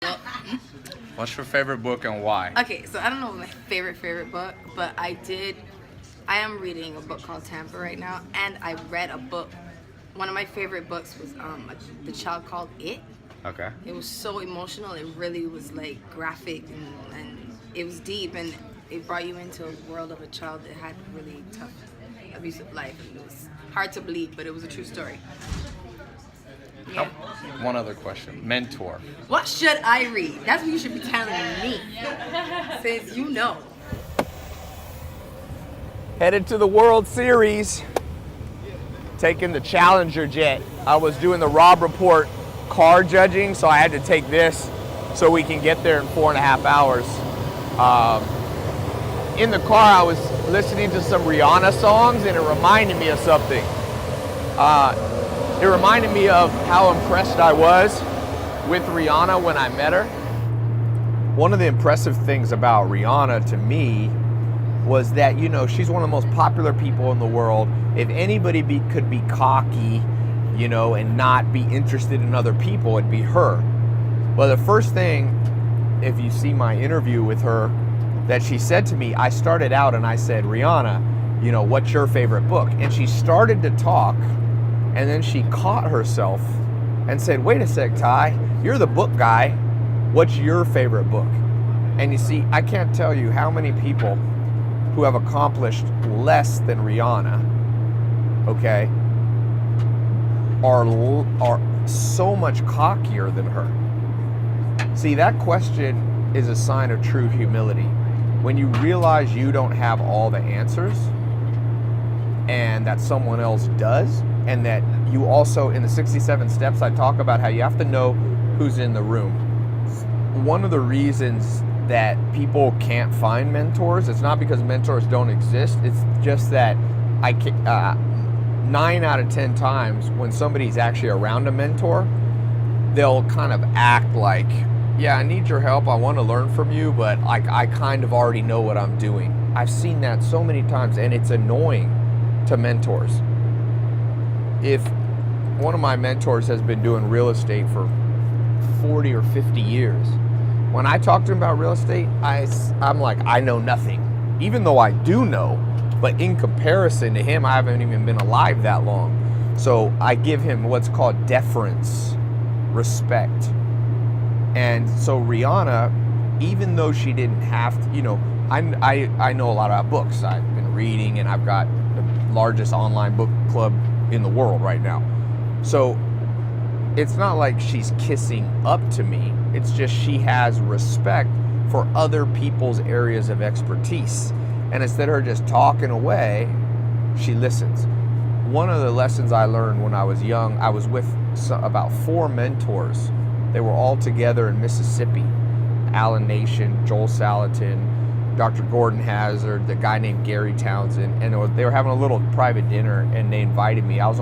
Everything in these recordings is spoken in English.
Well, What's your favorite book and why? okay, so I don't know my favorite book, but I am reading a book called Tampa right now, and I read a book. One of my favorite books was The Child Called It. Okay. It was so emotional. It really was like graphic and it was deep, and it brought you into a world of a child that had a really tough, abusive life, and it was hard to believe, but it was a true story. Yeah. One other question. Mentor. What should I read? That's what you should be telling me, since you know. Headed to the World Series, taking the Challenger jet. I was doing the Rob Report car judging, so I had to take this so we can get there in 4.5 hours. In the car, I was listening to some Rihanna songs, and it reminded me of something. It reminded me of how impressed I was with Rihanna when I met her. One of the impressive things about Rihanna to me was that, you know, she's one of the most popular people in the world. If anybody could be cocky, you know, and not be interested in other people, it'd be her. Well, the first thing, if you see my interview with her, that she said to me, I started out and I said, Rihanna, you know, what's your favorite book? And she started to talk, and then she caught herself and said, wait a sec, Tai, you're the book guy. What's your favorite book? And you see, I can't tell you how many people who have accomplished less than Rihanna, okay, are so much cockier than her. See, that question is a sign of true humility. When you realize you don't have all the answers and that someone else does, and that you also, in the 67 steps, I talk about how you have to know who's in the room. One of the reasons that people can't find mentors, it's not because mentors don't exist, it's just that 9 out of 10 times when somebody's actually around a mentor, they'll kind of act like, yeah, I need your help, I want to learn from you, but I kind of already know what I'm doing. I've seen that so many times, and it's annoying to mentors. If one of my mentors has been doing real estate for 40 or 50 years, when I talk to him about real estate, I'm like, I know nothing, even though I do know, but in comparison to him, I haven't even been alive that long. So I give him what's called deference, respect. And so Rihanna, even though she didn't have to, you know, I know a lot about books. I've been reading, and I've got the largest online book club in the world right now. So it's not like she's kissing up to me. It's just she has respect for other people's areas of expertise. And instead of her just talking away, she listens. One of the lessons I learned when I was young, I was with about 4 mentors. They were all together in Mississippi. Alan Nation, Joel Salatin, Dr. Gordon Hazard, the guy named Gary Townsend, and they were having a little private dinner, and they invited me. I was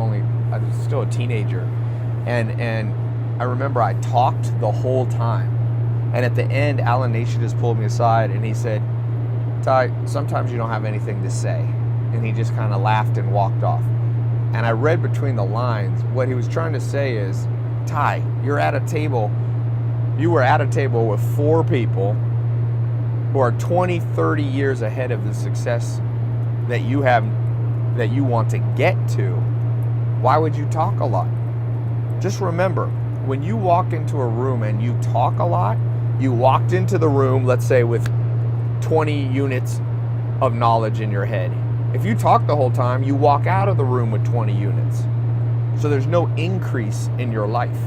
still a teenager, and I remember I talked the whole time, and at the end, Alan Nation just pulled me aside, and he said, Tai, sometimes you don't have anything to say, and he just kind of laughed and walked off. And I read between the lines, what he was trying to say is, Tai, you were at a table with 4 people who are 20, 30 years ahead of the success that you have, that you want to get to. Why would you talk a lot? Just remember, when you walk into a room and you talk a lot, you walked into the room, let's say, with 20 units of knowledge in your head. If you talk the whole time, you walk out of the room with 20 units. So there's no increase in your life.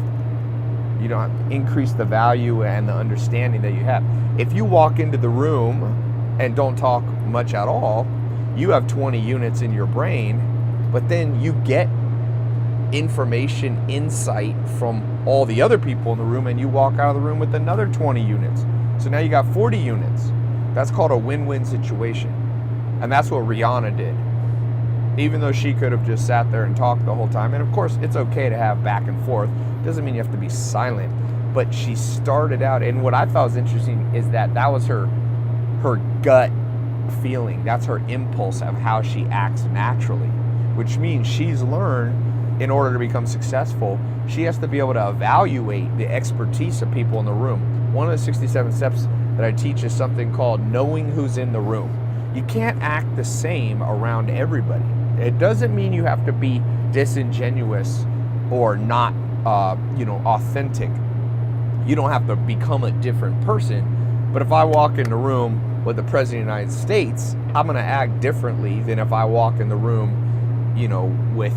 You don't increase the value and the understanding that you have. If you walk into the room and don't talk much at all, you have 20 units in your brain, but then you get information, insight from all the other people in the room, and you walk out of the room with another 20 units. So now you got 40 units. That's called a win-win situation. And that's what Rihanna did. Even though she could have just sat there and talked the whole time. And of course, it's okay to have back and forth. Doesn't mean you have to be silent. But she started out, and what I thought was interesting is that was her gut feeling. That's her impulse of how she acts naturally, which means she's learned, in order to become successful, she has to be able to evaluate the expertise of people in the room. one of the 67 steps that I teach is something called knowing who's in the room. You can't act the same around everybody. It doesn't mean you have to be disingenuous or not, authentic. You don't have to become a different person. But if I walk in the room with the President of the United States, I'm going to act differently than if I walk in the room, with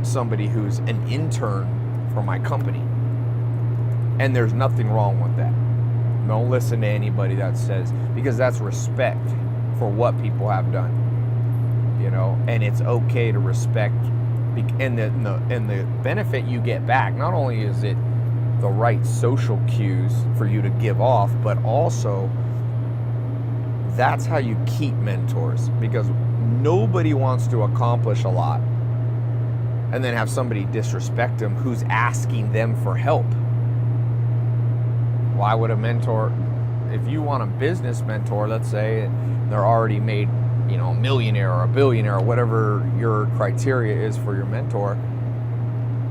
somebody who's an intern for my company. And there's nothing wrong with that. Don't listen to anybody that says, because that's respect for what people have done, and it's okay to respect, and the benefit you get back, not only is it the right social cues for you to give off, but also that's how you keep mentors, because nobody wants to accomplish a lot and then have somebody disrespect them who's asking them for help. Why would a mentor, if you want a business mentor, let's say they're already made, a millionaire or a billionaire or whatever your criteria is for your mentor,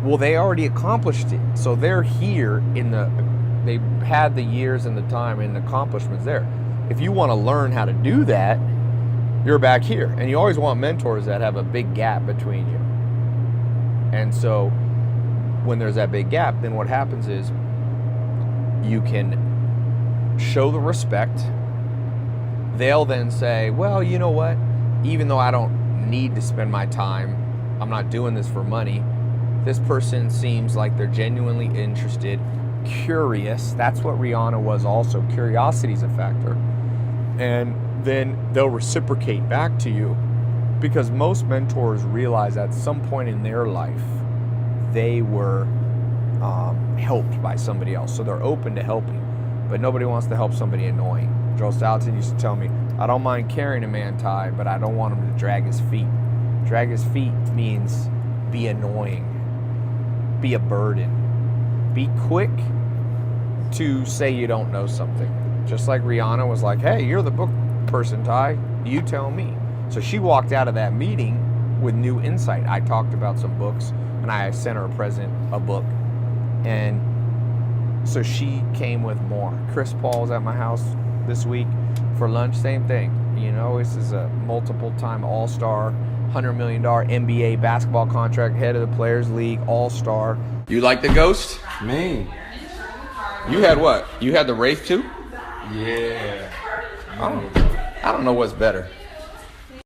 well, they already accomplished it. So they're here they had the years and the time and the accomplishments there. If you want to learn how to do that, you're back here. And you always want mentors that have a big gap between you. And so when there's that big gap, then what happens is you can show the respect. They'll then say, well, you know what? Even though I don't need to spend my time, I'm not doing this for money. This person seems like they're genuinely interested, curious. That's what Rihanna was also. Curiosity is a factor. And then they'll reciprocate back to you, because most mentors realize at some point in their life they were helped by somebody else. So they're open to helping, but nobody wants to help somebody annoying. Joel Salatin used to tell me, I don't mind carrying a man, Tai, but I don't want him to drag his feet. Drag his feet means be annoying, be a burden, be quick to say you don't know something. Just like Rihanna was like, hey, you're the book person, Tai, you tell me. So she walked out of that meeting with new insight. I talked about some books, and I sent her a present, a book. And so she came with more. Chris Paul's at my house this week for lunch, same thing. This is a multiple-time all-star, $100 million NBA basketball contract, head of the Players League, all-star. You like the Ghost? Me? You had what? You had the Wraith too? Yeah. I don't know what's better.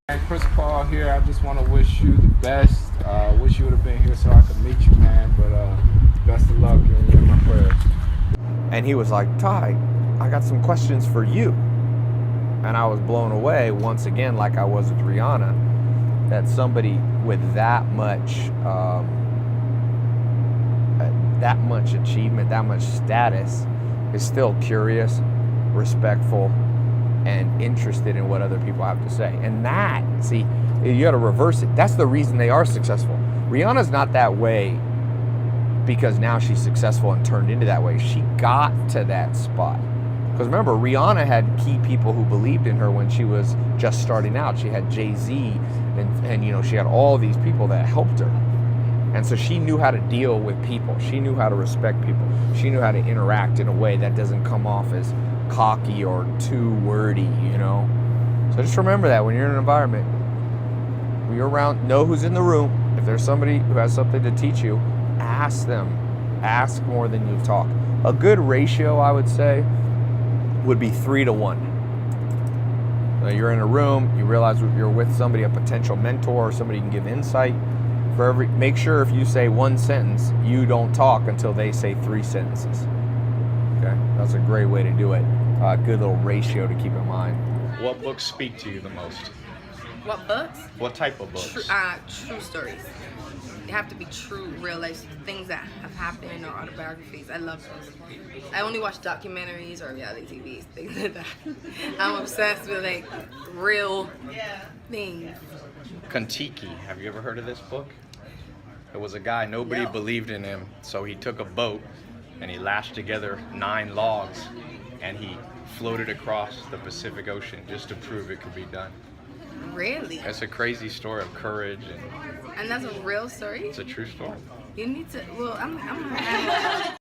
And Chris Paul here, I just want to wish you the best. Wish you would have been here so I could meet you, man. But best of luck and you're my prayers. And he was like, Tai, I got some questions for you. And I was blown away once again, like I was with Rihanna, that somebody with that much achievement, that much status, is still curious, respectful, and interested in what other people have to say. And that, see, you got to reverse it. That's the reason they are successful. Rihanna's not that way because now she's successful and turned into that way. She got to that spot. Because remember, Rihanna had key people who believed in her when she was just starting out. She had Jay-Z and she had all these people that helped her. And so she knew how to deal with people. She knew how to respect people. She knew how to interact in a way that doesn't come off as cocky or too wordy, So just remember that when you're in an environment, when you're around, know who's in the room. If there's somebody who has something to teach you, ask them. Ask more than you talk. A good ratio, I would say, would be 3 to 1. So you're in a room, you realize you're with somebody, a potential mentor, or somebody you can give insight. Make sure if you say one sentence, you don't talk until they say 3 sentences. Okay, that's a great way to do it. Good little ratio to keep in mind. What books speak to you the most? What books? What type of books? True stories. They have to be true, real life things that have happened, or autobiographies. I love those. I only watch documentaries or reality TV, things like that. I'm obsessed with real things. Kon-Tiki. Have you ever heard of this book? It was a guy, nobody believed in him, so he took a boat and he lashed together 9 logs and he floated across the Pacific Ocean just to prove it could be done. Really? It's a crazy story of courage, And that's a real story? it's a true story. You need to, well, I'm